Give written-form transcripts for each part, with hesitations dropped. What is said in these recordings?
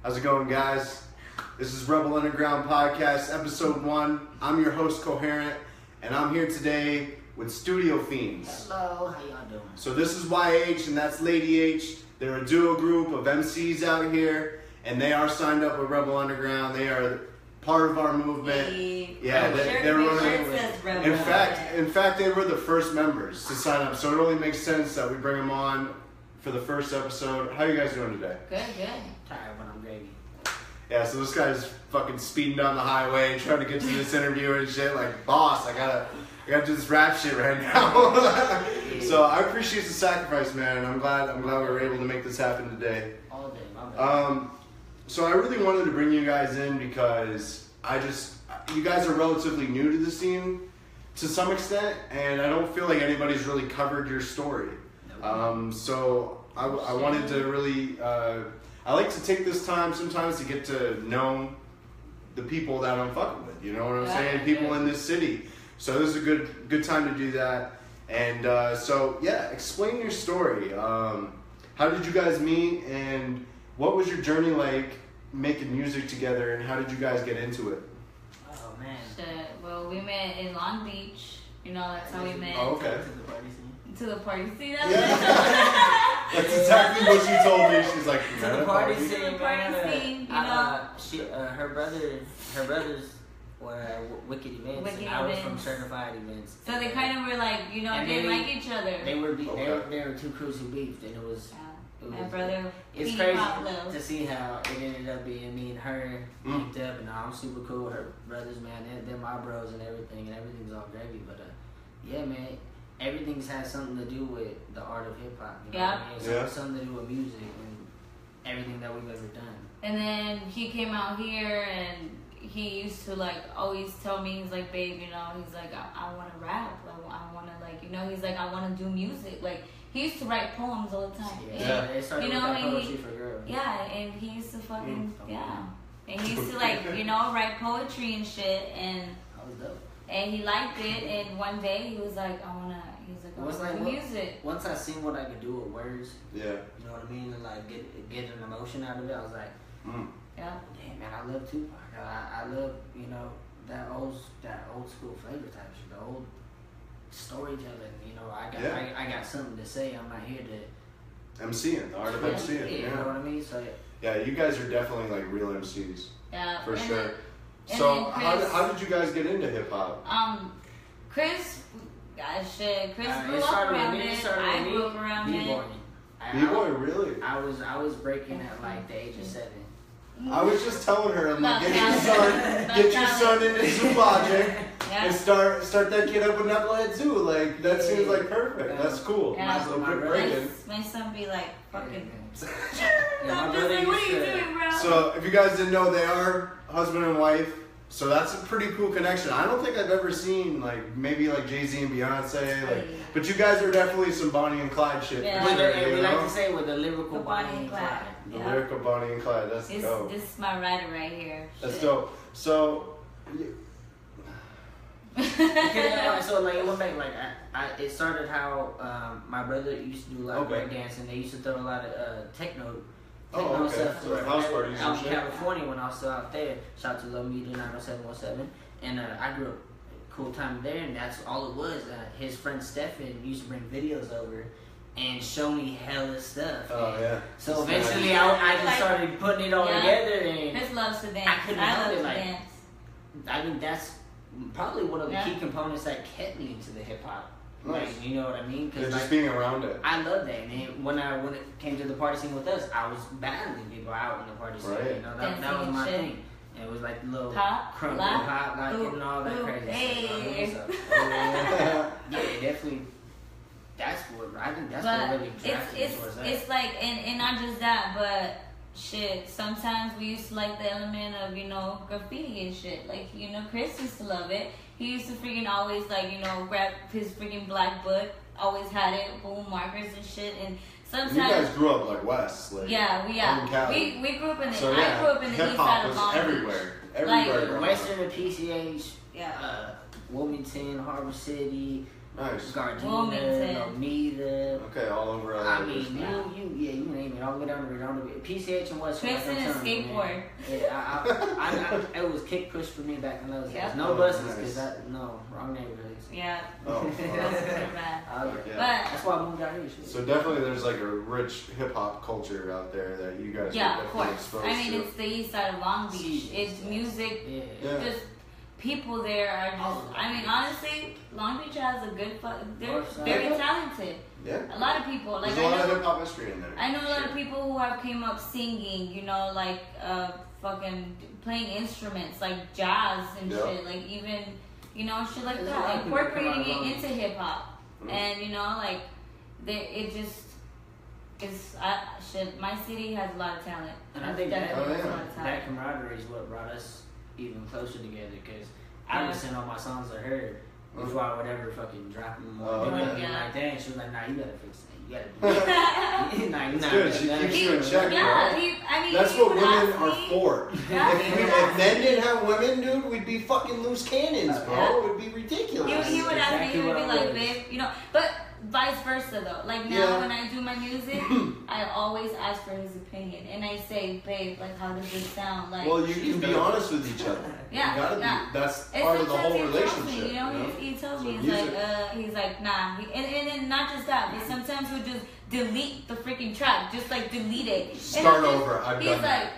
How's it going, guys? This is Rebel Underground Podcast, Episode 1. I'm your host, Coherent, and I'm here today with StudioFeenz. Hello, how y'all doing? So this is YH, and that's Lady H. They're a duo group of MCs out here, and they are signed up with Rebel Underground. They are part of our movement. Yeah, they're running. In fact, they were the first members to sign up, so it only makes sense that we bring them on for the first episode. How are you guys doing today? Good. Tired, but I'm gravy. Yeah, so this guy's fucking speeding down the highway, trying to get to this interview and shit. Like, boss, I gotta do this rap shit right now. So I appreciate the sacrifice, man. I'm glad we were able to make this happen today. All day, my bad. So I really wanted to bring you guys in because you guys are relatively new to the scene to some extent, and I don't feel like anybody's really covered your story. So I wanted to really, I like to take this time sometimes to get to know the people that I'm fucking with, you know what I'm saying? People in this city. So this is a good time to do that. And so yeah, explain your story. How did you guys meet, and what was your journey like making music together, and how did you guys get into it? Oh man. Well, we met in Long Beach. You know, that's how we met. Oh, okay. To the party scene. That's exactly what she told me. She's like, to the party scene. To the party scene, you know. Her brothers were Wicked Events, and I was from Certified Events. So they kind of were like, you know, didn't like each other. They were two crews who beefed, and it was. My brother. It's crazy to see how it ended up being me and her linked up, and I'm super cool with her brothers, man. They're my bros and everything's all gravy. But yeah, man, everything's had something to do with the art of hip hop. You know what I mean? It's something to do with music and everything that we've ever done. And then he came out here, and he used to like always tell me, he's like, babe, you know, he's like, I want to rap, I want to like, you know, he's like, I want to do music, like. He used to write poems all the time. It started with that poetry for girls. Yeah, and he used to fucking, And he used to like, you know, write poetry and shit, and and he liked it, and one day he was like, I wanna do music. Once I seen what I could do with words, you know what I mean, and like get an emotion out of it, I was like, damn man, I love Tupac. I love, you know, that old school flavor type shit, the old storytelling, you know, I got something to say. I'm not here to MCing, the art of MCing. You know what I mean? So yeah, you guys are definitely like real MCs. Yeah, for sure. So how did you guys get into hip hop? Chris grew up around it. I grew up around it. B-boy, really? I was breaking at like the age of 7. I was just telling her, I'm like, get your son into Zoo Logic and start that kid up with Knucklehead too. Like, that seems like perfect. That's cool. Yeah. Nice little quick break-in. My son be like, fucking. I'm just like, what are you doing, bro? So, if you guys didn't know, they are husband and wife. So that's a pretty cool connection. I don't think I've ever seen like maybe like Jay-Z and Beyonce, like, but you guys are definitely some Bonnie and Clyde shit. Yeah. For sure, we like to say with the lyrical Bonnie and Clyde. The lyrical Bonnie and Clyde. That's dope. This is my writer right here. That's dope. So. So like it went back like it started how my brother used to do a lot of break dance, and they used to throw a lot of techno stuff. So house parties out in California when I was still out there. Shout out to Love Media 90717, and I grew up cool time there, and that's all it was. His friend Stefan used to bring videos over and show me hella stuff. So eventually I just started putting it all together, and Chris loves to dance. I couldn't help it. Like, I think that's probably one of the key components that kept me into the hip hop. Like, you know what I mean? Cause just being around it. I love that. And when it came to the party scene with us, I was battling people out in the party scene. You know, that was my thing. And it was like the little crumble pop, like and all that crazy stuff. Yeah, definitely. That's what I think. That's what really drafted me towards that. It's like, and not just that, but shit. Sometimes we used to like the element of, you know, graffiti and shit. Like, you know, Chris used to love it. He used to freaking always, like, you know, grab his freaking black book. Always had it, boom, markers and shit. And sometimes you guys grew up like West, like we grew up in the I grew up in the east side of Long Beach. Everywhere. Western and PCH, Wilmington, Harbor City, Nice. Gardena, Lomita. Okay, all over LA. I mean, you name it. All the way down the PCH and West. Chris and his skateboard. Yeah, it was kick push for me back in those days. No buses, because wrong neighborhoods. Yeah. Oh, That's pretty bad. But That's why I moved out here. So definitely there's like a rich hip hop culture out there that you guys yeah, are of definitely course. exposed I mean, to. it's the east side of Long Beach. It's music. Yeah. Just people there are just. I mean, honestly, Long Beach has a good. They're very talented. Yeah. A lot of people. Like There's a lot of hip hop history in there. I know a lot of people who have came up singing. You know, like fucking playing instruments like jazz and shit. Like even shit like that. Incorporating it into hip hop. And like it just is shit. My city has a lot of talent. And I think definitely has a lot of talent. that camaraderie is what brought us even closer together. Because I would send all my songs to her before I would ever fucking drop them or do anything like that. And she was like, "Nah, you gotta fix it. You gotta do it." It's good. She keeps you in check, bro. I mean, that's what women are for. Yeah. If men didn't have women, dude, we'd be fucking loose cannons, bro. Yeah. It would be ridiculous. He would ask me, he would be like, babe, but vice versa though. Like now when I do my music, I always ask for his opinion. And I say, babe, like how does this sound? Like, well, you can be honest with each other. Yeah. You gotta be, that's part of the whole relationship. He tells me, So he's like, nah. And not just that, but sometimes he'll just delete the freaking track. Just like delete it. Start over. He's like,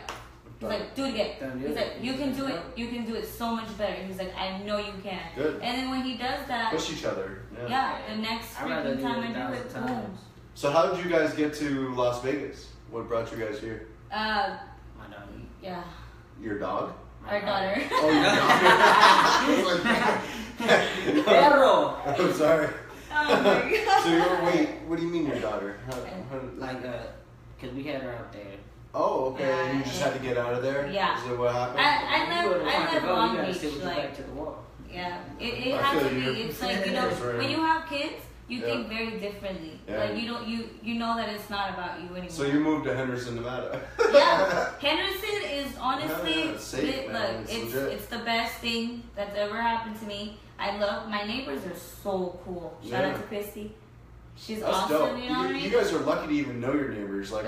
do it again. He's like, you can do it. You can do it so much better. He's like, I know you can. Good. And then when he does that, push each other. Yeah. The next freaking time I do it, boom. So how did you guys get to Las Vegas? What brought you guys here? My dog. Yeah. Your dog? Our daughter. Oh, your dog. Perro. I'm sorry. Oh my god. So what do you mean your daughter? Cause we had her out there. Oh, okay. And you just had to get out of there? Yeah. Is that what happened? I live Long Beach. Back to the wall. Yeah. It has to be. It's like, when you have kids, you think very differently. Yeah. Like you know that it's not about you anymore. So you moved to Henderson, Nevada. Yeah. Henderson is honestly it's safe, man. it's the best thing that's ever happened to me. I love my neighbors are so cool. Shout out to Christy. She's that's awesome, dope. you know what I mean? You guys are lucky to even know your neighbors. Like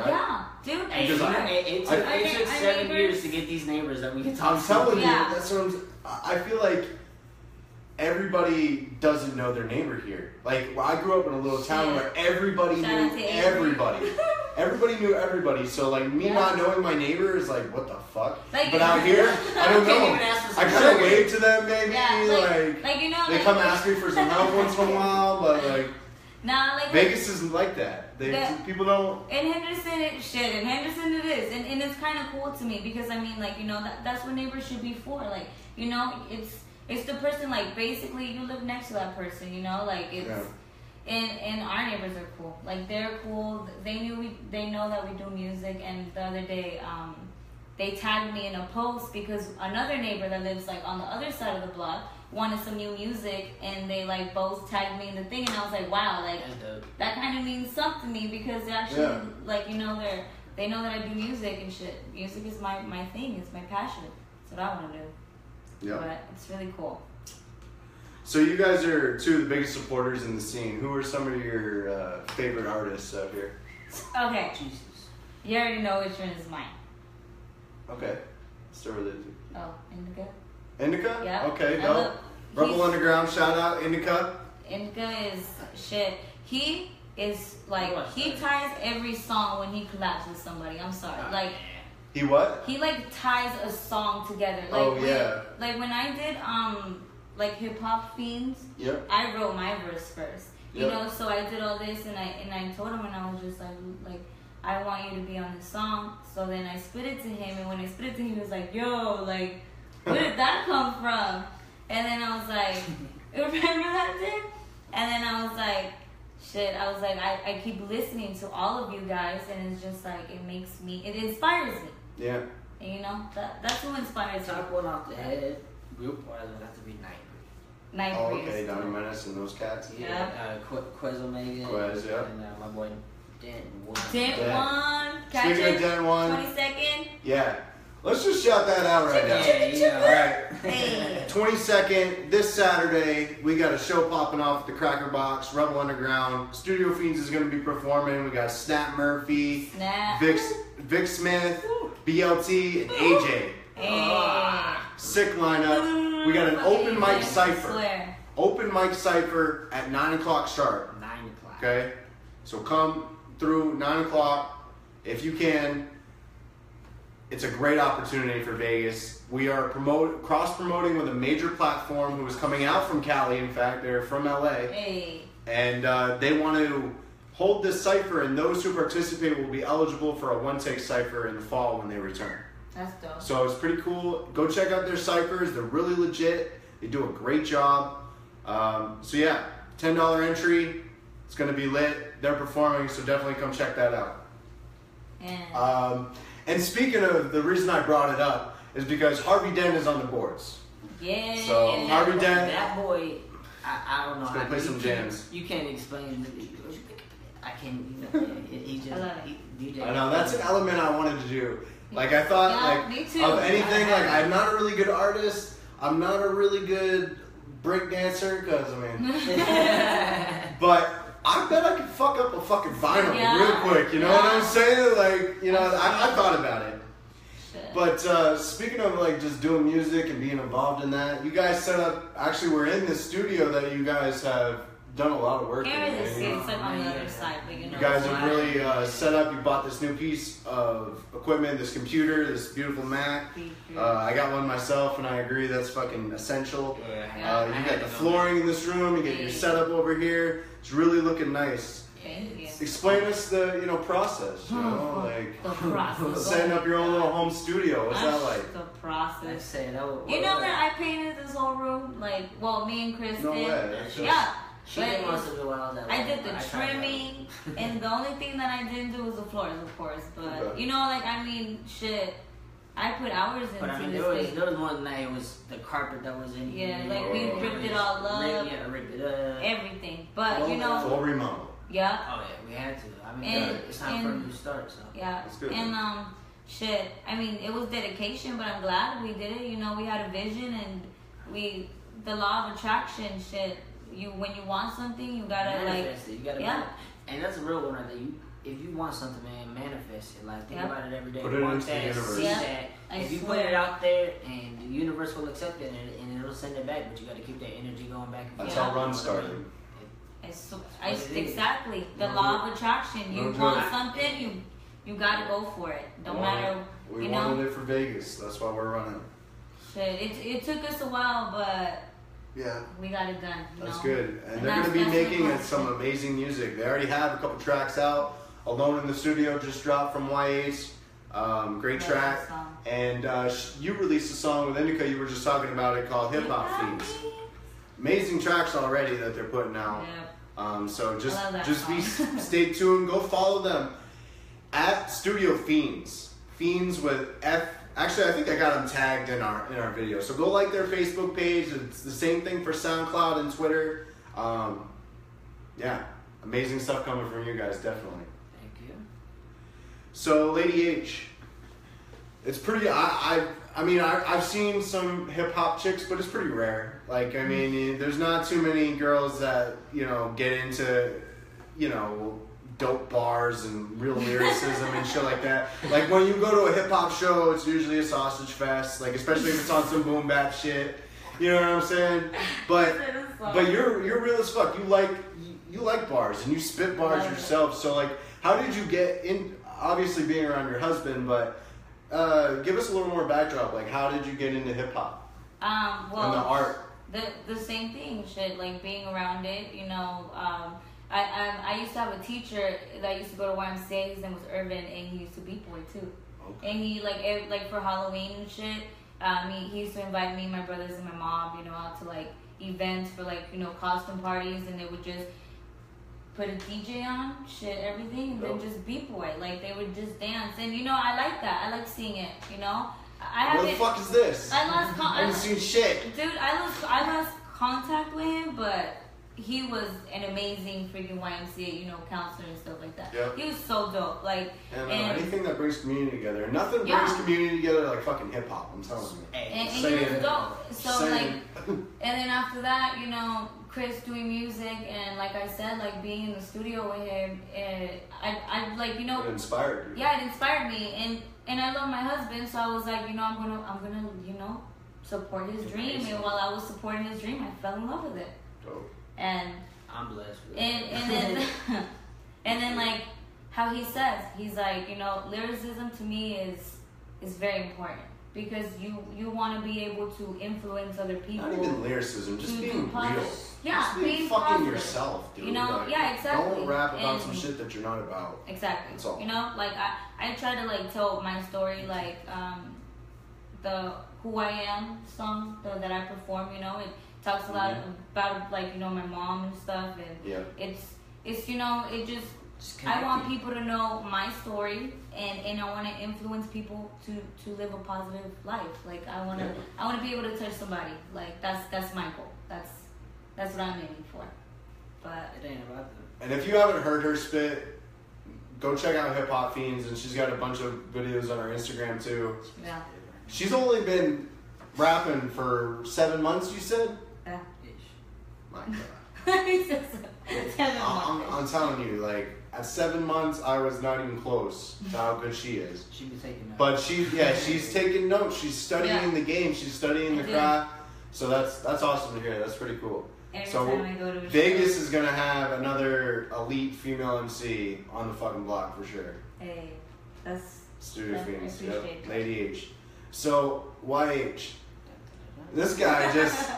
dude. It took 7 years to get these neighbors that we can talk to. I'm telling you, that's what I feel like everybody doesn't know their neighbor here. Like, I grew up in a little town where everybody knew everybody. Everybody knew everybody. So, like, me not knowing my neighbor is like, what the fuck? Like, but out here, I don't know. I kind of wave to them, maybe. Yeah, they come ask me for some help once in a while, but like. Nah, like Vegas isn't like that. People don't. In Henderson, it is, and it's kind of cool to me because I mean, like that's what neighbors should be for. Like it's the person. Like basically, you live next to that person. Like it's. Yeah. And our neighbors are cool. Like they're cool. They know that we do music. And the other day, they tagged me in a post because another neighbor that lives like on the other side of the block wanted some new music, and they like both tagged me in the thing, and I was like, wow, like that kind of means something to me because they actually like they know that I do music and shit. Music is my thing. It's my passion. It's what I want to do. Yeah. But it's really cool. So you guys are two of the biggest supporters in the scene. Who are some of your favorite artists out here? Okay. Jesus. You already know which one is mine. Okay. Start with it. Oh, Indica. Indica? Yeah. Okay, dope. Rebel Underground, shout out, Indica. Indica is shit. He is like, he ties every song when he collabs with somebody. I'm sorry. Like, he what? He like ties a song together. Like, like when I did like StudioFeenz, I wrote my verse first. You know, so I did all this and I told him, and I was just like I want you to be on the song. So then I spit it to him, and when I spit it to him, he was like, yo, like, where did that come from? And then I was like, remember that thing? And then I was like, shit, I keep listening to all of you guys, and it's just like, it inspires me. Yeah. And that's what inspires me. Top one off the head, group-wise would have to be Night Oh, okay, Donnie Menace and those cats. Yeah. Quez Omega. Quez, yeah. And my boy Dent One. Dent One. Speaking of Dent One. 22nd. Yeah. Let's just shout that out right now. All right. 22nd, this Saturday, we got a show popping off at the Cracker Box, Rebel Underground. StudioFeenz is going to be performing. We got Snap Murphy, Vic Smith, BLT, and AJ. Hey. Sick lineup. We got an open mic cipher. Open mic cipher at 9 o'clock sharp. 9 o'clock. Okay? So come through 9 o'clock if you can. It's a great opportunity for Vegas. We are cross-promoting with a major platform who is coming out from Cali. In fact, they're from LA. Hey. And they want to hold this cipher, and those who participate will be eligible for a one-take cipher in the fall when they return. That's dope. So it's pretty cool. Go check out their ciphers. They're really legit. They do a great job. So yeah, $10 entry. It's going to be lit. They're performing, so definitely come check that out. Yeah. And speaking of, the reason I brought it up is because Harvey Dent is on the boards. Yeah. So Harvey Dent, that boy, I don't know. He's gonna play some jams. You can't explain. I can't. You know, he just. I love it. DJ. I know that's an element I wanted to do. Like I thought, Yeah, like me too. of anything, like I'm not a really good artist. I'm not a really good break dancer, because I mean, but I bet I could fuck up a fucking vinyl real quick. You know what I'm saying? Like, you know, I thought about it. Shit. But speaking of like just doing music and being involved in that, you guys set up. Actually, we're in this studio that you guys have done a lot of work in. This You know? is like on the other side, but you know. You guys have really set up. You bought this new piece of equipment, this computer, this beautiful Mac. I got one myself, and I agree that's fucking essential. You got the flooring in this room. You get your setup over here. It's really looking nice. Thank you. Explain us the process. You know, like The process. setting up your own little home studio. What's that like? The Let's process. say that. You know that I painted this whole room? Like, well, me and Chris No did. way. That's just- Yeah. She But didn't want to do all that. I did the tried that. trimming, and the only thing that I didn't do was the floors, of course. But Okay. you know, like I mean, shit, I put hours into But I mean, this there thing. was more than that. It was the carpet that was in here. Yeah, like we ripped it all up. Ripped it up. Everything, but you know, full remodel. yeah, Oh yeah, we had to. I mean, And- it's time for a new start. So yeah, That's good. and shit. I mean, it was dedication, but I'm glad we did it. You know, we had a vision, and the law of attraction, shit. When you want something, you gotta manifest it. You gotta yeah. and that's a real one right there. If you want something, man, manifest it. Like think Yeah. about it every day. Put it Want into the that, universe. see Yeah. that. I If you put swear. it out there, and the universe will accept it, and it'll send it back. But you got to keep that energy going back and That's forth. how Run started. Exactly the No law of attraction. You No want joke. something, you gotta go for it. Don't matter. We You wanted know, it for Vegas. That's why we're running. shit. It took us a while, but Yeah. we got it done. You That's know? good. And they're that's- going to be that's making important. some amazing music. They already have a couple tracks out. Alone in the Studio just dropped from Y8's. Great Yeah, track. that song. And you released a song with Indica. You were just talking about it called Hip Hop Fiends. Amazing tracks already that they're putting out. Yeah. So I love that just song. stay tuned. Go follow them at StudioFeenz. Fiends with F. Actually, I think I got them tagged in our video. So go like their Facebook page. It's the same thing for SoundCloud and Twitter. Yeah, amazing stuff coming from you guys, definitely. Thank you. So, Lady H, it's pretty. I've seen some hip hop chicks, but it's pretty rare. Like, I mean, there's not too many girls that get into, dope bars and real lyricism and shit like that. Like when you go to a hip hop show, it's usually a sausage fest. Like especially if it's on some boom bap shit. You know what I'm saying? But you're real as fuck. You like bars and you spit bars yourself. So like, how did you get in? Obviously being around your husband, but give us a little more backdrop. Like how did you get into hip hop? Well, and the art. The same thing, shit. Like being around it, I used to have a teacher that used to go to YMCA. His name was Irvin, and he used to beat boy too. Okay. And he like for Halloween and shit. He used to invite me, my brothers, and my mom, out to like events for like costume parties, and they would just put a DJ on, shit, everything, and then just beat boy. Like they would just dance, and I like that. I like seeing it. What the fuck is this? I lost. I haven't seen shit. Dude, I lost contact with him, but he was an amazing freaking YMCA, you know, counselor and stuff like that. Yep. He was so dope. Like, and anything that brings community together. Nothing brings community together like fucking hip hop. I'm telling you. And he was dope. So like, and then after that, you know, Chris doing music and like I said, like being in the studio with him, I like, you know, it inspired you. Yeah, it inspired me, and I love my husband, so I was like, you know, I'm gonna, you know, support his dream. And while I was supporting his dream, I fell in love with it. Dope. And I'm blessed with and then and then like how he says, he's like, you know, lyricism to me is very important because you want to be able to influence other people. Not even lyricism, just being real. Yeah, just being fucking positive. Yourself, dude. You know, like, yeah, exactly. Don't rap about some shit that you're not about. Exactly. That's all. You know, like I try to like tell my story, like the Who I Am song that I perform. You know, it talks a lot about like, you know, my mom and stuff, and it's you know, it just I want people to know my story, and I want to influence people to live a positive life. Like I want to be able to touch somebody. Like that's my goal. That's what I'm aiming for. But it ain't about them. And if you haven't heard her spit, go check out StudioFeenz, and she's got a bunch of videos on her Instagram too. Yeah. She's only been rapping for 7 months, you said? Yeah. My God. I'm telling you, like, at 7 months, I was not even close to how good she is. She be taking notes. But she's taking notes. She's studying the game. She's studying the craft. So that's awesome to hear. That's pretty cool. Every time I go to a Vegas is gonna have another elite female MC on the fucking block for sure. Hey, that's StudioFeenz, yep. Lady H. So YH, this guy just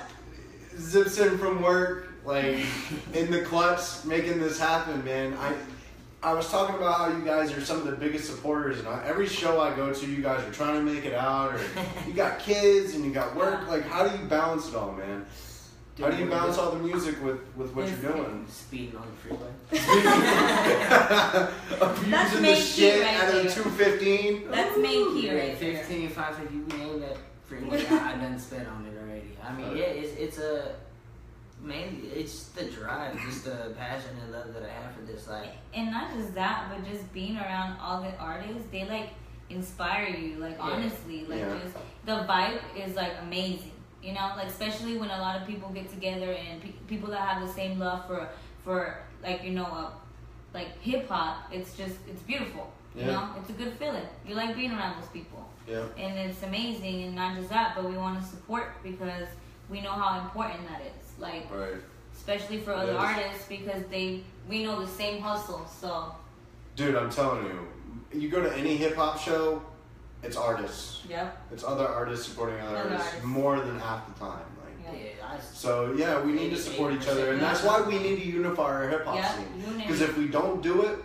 zips in from work, like in the clutch, making this happen, man. I was talking about how you guys are some of the biggest supporters, and every show I go to, you guys are trying to make it out, or you got kids and you got work. Like, how do you balance it all, man? How do you balance all the music with what you're doing? Speeding on the freeway. Abusing the shit at a 215. That's main key right 15, 5, if you name that freeway, I done spit on it already. I mean, it's mainly it's the drive, just the passion and love that I have for this. Like, and not just that, but just being around all the artists, they like inspire you. Like honestly, like just the vibe is like amazing. You know, like especially when a lot of people get together and people that have the same love for like, you know, like hip hop. It's beautiful. You know, it's a good feeling. You like being around those people. Yeah. And it's amazing, and not just that, but we want to support because we know how important that is. Like, especially for other artists because we know the same hustle. So, dude, I'm telling you, you go to any hip hop show, it's artists. Yep. It's other artists supporting other artists more than half the time. Like, so we need to support each other, and that's why we need to unify our hip hop scene. Because if we don't do it,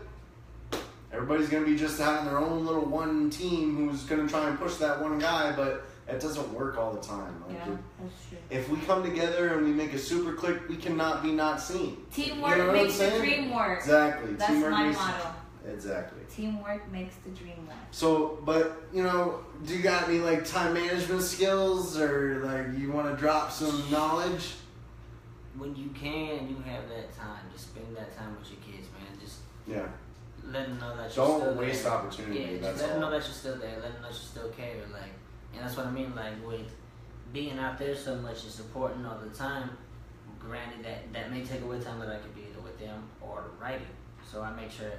everybody's gonna be just having their own little one team who's gonna try and push that one guy, but it doesn't work all the time. Like that's true. If we come together and we make a super clique, we cannot be not seen. Teamwork makes the dream work. Exactly. That's Teamwork my motto. Exactly. Teamwork makes the dream work. So, but, you know, do you got any, like, time management skills, or, like, you want to drop some knowledge? When you can, you have that time. Just spend that time with your kids, man. Just let them know that you're still there. Don't waste opportunity. Yeah, just let them know that you're still there. Let them know you still care. Like, and that's what I mean, like, with being out there so much and supporting all the time, granted that may take away time that I could be either with them or writing. So I make sure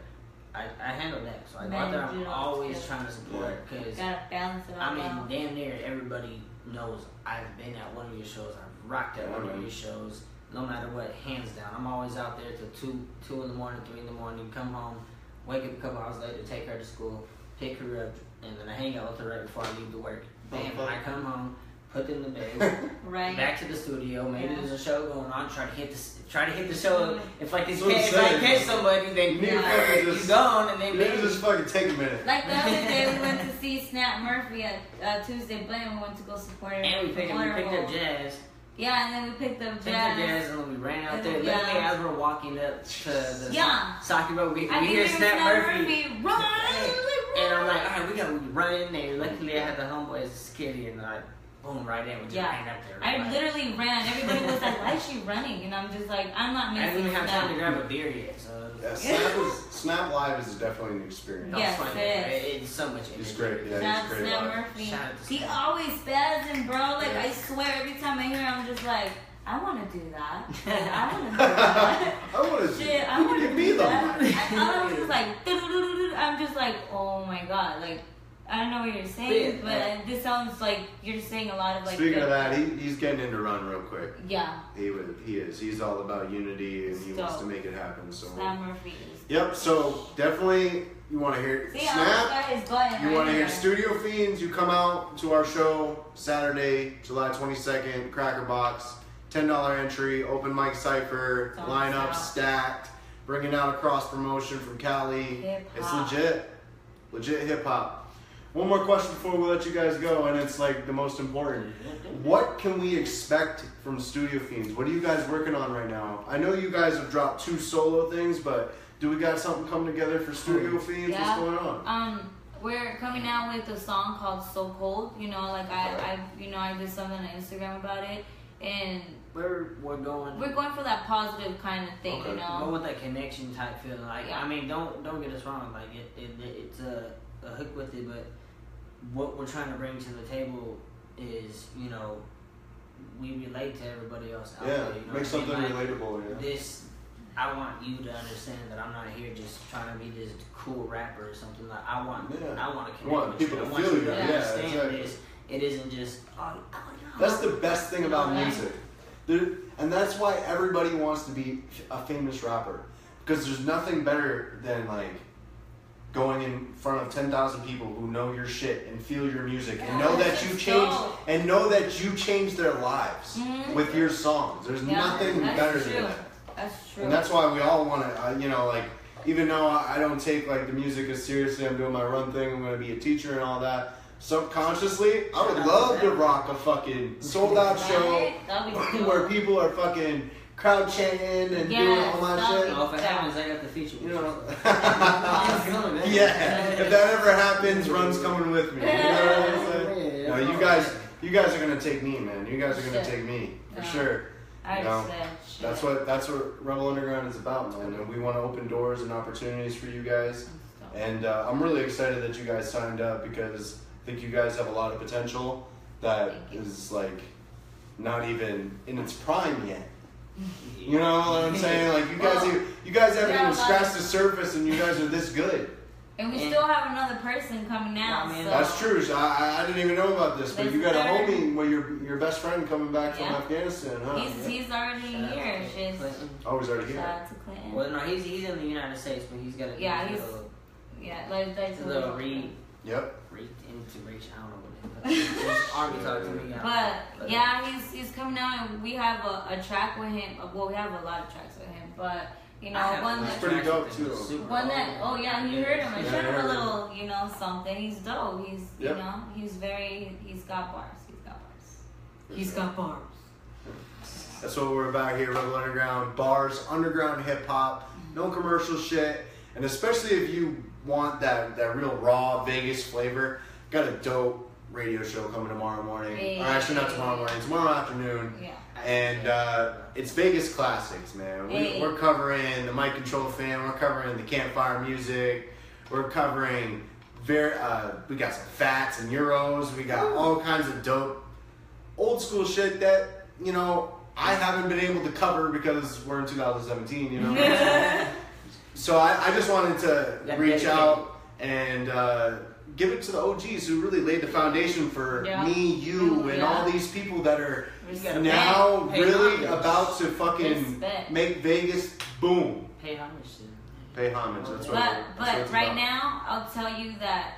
I handle that. So I go out there, I'm always trying to support, because I mean, damn near everybody knows I've been at one of your shows, I've rocked at one of your shows, no matter what, hands down. I'm always out there till 2 in the morning, 3 in the morning, come home, wake up a couple hours later, take her to school, pick her up, and then I hang out with her right before I leave to work. Bam, when I come home, put them to bed, back to the studio. Maybe there's a show going on. Try to hit the show. If I catch somebody, then you gone, and then maybe just fucking take a minute. Like the other day, we went to see Snap Murphy at Tuesday Blend. We went to go support her. And we picked up Jazz. Yeah, and then we picked up Jazz. And then we ran out there. Literally, as we're walking up to the Saki Road, we hear Snap Murphy. Run! And I'm like, all right, we gotta run in there. Luckily, I had the homeboy as a security, and boom, right in. We just Yeah. ran up there. I Right. literally ran. Everybody was like, "Why is she running?" And I'm just like, "I'm not I missing didn't even have time to Snap." grab a beer yet, so. Yeah, Snap Live is definitely an experience. Yes, It's fun. it It's so much energy. He's great. Yeah, Snap, he's great. Snap live. Murphy. Shout out to He Snap. always spazzing, bro. Like Yeah. I swear, every time I hear him, I'm just like, I want to do that. Like, I want to do that. I want to. Shit, I want to Give do me the that. mic. I was just like, "Doo-doo-doo-doo-doo." I'm just like, oh my god, like. I don't know what you're saying, but this sounds like you're saying a lot of like. Speaking of that, he's getting into run real quick. Yeah. He is. He's all about unity and he wants to So, make it happen. So. Snap Murphy is. Yep. So definitely, you want to hear See, I Snap. got his button. You right want to hear here. StudioFeenz? You come out to our show Saturday, July 22nd, Cracker Box, $10 entry, open mic cipher, Don't lineup stop. stacked, bringing out a cross promotion from Cali. Hip-hop. It's legit hip hop. One more question before we let you guys go, and it's like the most important. What can we expect from StudioFeenz? What are you guys working on right now? I know you guys have dropped 2 solo things, but do we got something coming together for StudioFeenz? Yeah. What's going on? We're coming out with a song called "So Cold." You know, like I did something on Instagram about it, and We're going. we're going for that positive kind of thing. Okay. You Go know. with that connection type feeling. Like, Yeah. I mean, don't get us wrong. Like, it's a hook with it, but what we're trying to bring to the table is, we relate to everybody else out Yeah, there. You know make what I mean? something Like, relatable. Yeah. This, I want you to understand that I'm not here just trying to be this cool rapper or something. Like, I want to connect want with people you. to I want feel you you. to Yeah, understand exactly. this. It isn't just, That's the best thing about Yeah. music. And that's why everybody wants to be a famous rapper. Because there's nothing better than like going in front of 10,000 people who know your shit and feel your music and know that you changed their lives Mhm. with your songs. There's Yeah, nothing that's better true. than that. That's true. And that's why we all want to, like, even though I don't take like the music as seriously, I'm doing my run thing, I'm going to be a teacher and all that. Subconsciously, I would love to rock a fucking sold out show Right? That'd be dope. where people are fucking crowd chanting and doing all that that'd shit. be- if it happens, I got the feature. You know, Yeah. yeah. If that ever happens, Run's coming with me. You know what I'm saying? No, you guys are gonna take me, man. You guys are gonna take me for Yeah. sure. I No, said shit. That's what Rebel Underground is about, man. And we want to open doors and opportunities for you guys. And I'm really excited that you guys signed up because I think you guys have a lot of potential that is like not even in its prime yet. You know what I'm saying? Like you guys haven't even scratched the surface, and you guys are this good. And we still have another person coming out. Yeah, I mean, so. That's true. I didn't even know about this, but There's you got a third. homie, well, your best friend coming back from Yeah. Afghanistan, huh? He's already here. She's Oh, he's already shout here. out to Clinton. Well, no, he's in the United States, but he's got a Yeah, like a little reach Yep. into reach. I don't know what it is. Just Army talk to me. But yeah, he's coming out, and we have a track with him. Well, we have a lot of tracks with him, but you know, one It's that pretty dope, too. one that you heard him. I Yeah, showed I him a heard little, something. He's dope. He's Yep. he's got bars. He's got bars. That's what we're about here, Rebel Underground. Bars, underground hip hop, no commercial shit. And especially if you want that real raw Vegas flavor, got a dope radio show coming tomorrow morning. Hey. Or actually not tomorrow morning, tomorrow afternoon. Yeah. And it's Vegas classics, man. Hey. We're covering the Mic Control Fam. We're covering the Campfire Music. We're covering we got some Fats and Euros. We got all kinds of dope old school shit that, I haven't been able to cover because we're in 2017, So I just wanted to reach out and give it to the OGs who really laid the foundation for me, you, and all these people that are now really about to fucking make Vegas boom. Pay homage to him. Pay homage. That's what But that's what it's right about. now, I'll tell you that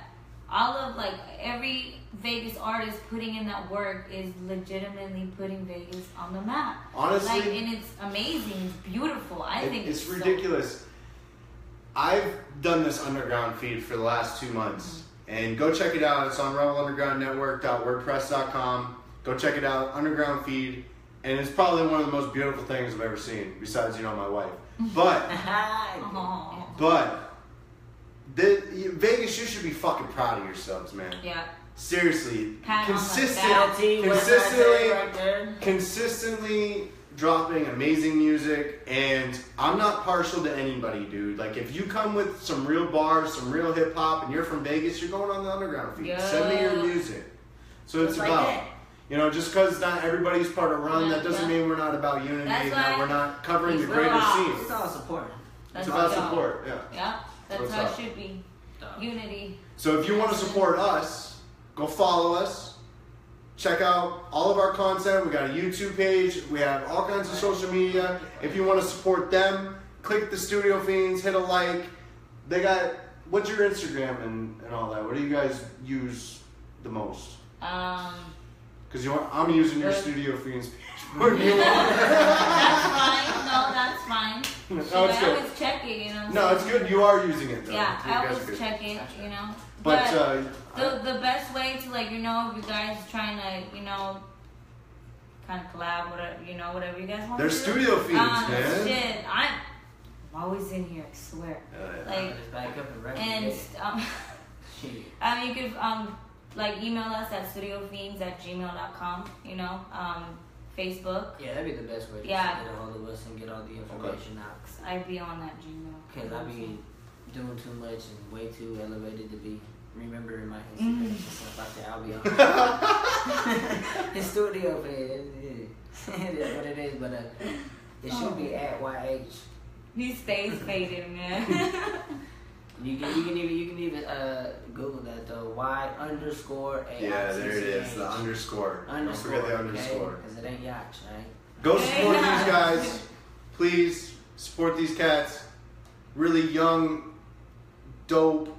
all of every Vegas artist putting in that work is legitimately putting Vegas on the map. Honestly, and it's amazing. It's beautiful. I think it's so- ridiculous. I've done this underground feed for the last 2 months, and go check it out. It's on rebelundergroundnetwork.wordpress.com. Go check it out, underground feed, and it's probably one of the most beautiful things I've ever seen. Besides, my wife. But Aw. Vegas, you should be fucking proud of yourselves, man. Yeah. seriously, Pat on the consistently dropping amazing music, and I'm not partial to anybody, dude. Like, if you come with some real bars, some real hip hop, and you're from Vegas, you're going on the underground feed. Yeah. Send me your music. So it's about, you know, just because not everybody's part of Run, that doesn't mean we're not about unity, that we're not covering the greater scene. It's all support. It's about support, Yeah, that's how it should be. Unity. So if you want to support us, go follow us. Check out all of our content. We got a YouTube page. We have all kinds of social media. If you want to support them, click the StudioFeenz, hit a like. They got, what's your Instagram and all that? What do you guys use the most? Because I'm using your StudioFeenz page more than you are. That's fine. No, that's fine. No, it's I good. always check it, you know. No, it's good. You are using it, though. Yeah, I always check it, you know. But the best way to, like, you know, if you guys trying to, you know, kind of collab, whatever, you know, whatever you guys want there's to do. StudioFeenz, man. Shit, I'm always in here, I swear. Like, and you could like email us at studiofeenz@gmail.com. You know, Facebook. Yeah, that'd be the best way to get a hold of us and get all the information out. I'd be on that Gmail. Because I be doing too much and way too elevated to be remembering my Instagram and stuff like that. I'll be on his studio page. It is what it is, but it should be at YH. He stays faded, man. You can even Google that though. Y_AICH. Yeah, there it is. The underscore. Don't forget the underscore. Because it ain't yacht, right? Go support these guys. Please support these cats. Really young, dope,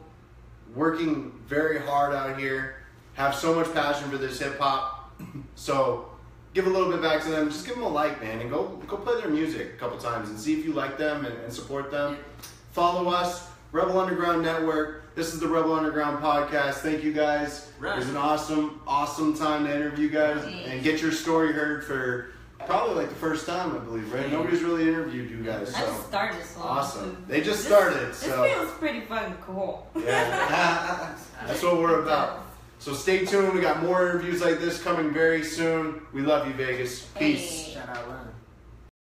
working very hard out here. Have so much passion for this hip hop. So give a little bit back to them. Just give them a like, man, and go play their music a couple times and see if you like them and support them. Follow us, Rebel Underground Network. This is the Rebel Underground Podcast. Thank you guys. It was an awesome time to interview you guys and get your story heard for probably like the first time, I believe, right? Nobody's really interviewed you guys. So. I just started so awesome. They just started. This So feels pretty fucking cool. Yeah, that's what we're about. So stay tuned. We got more interviews like this coming very soon. We love you, Vegas. Peace. Shout out, Run.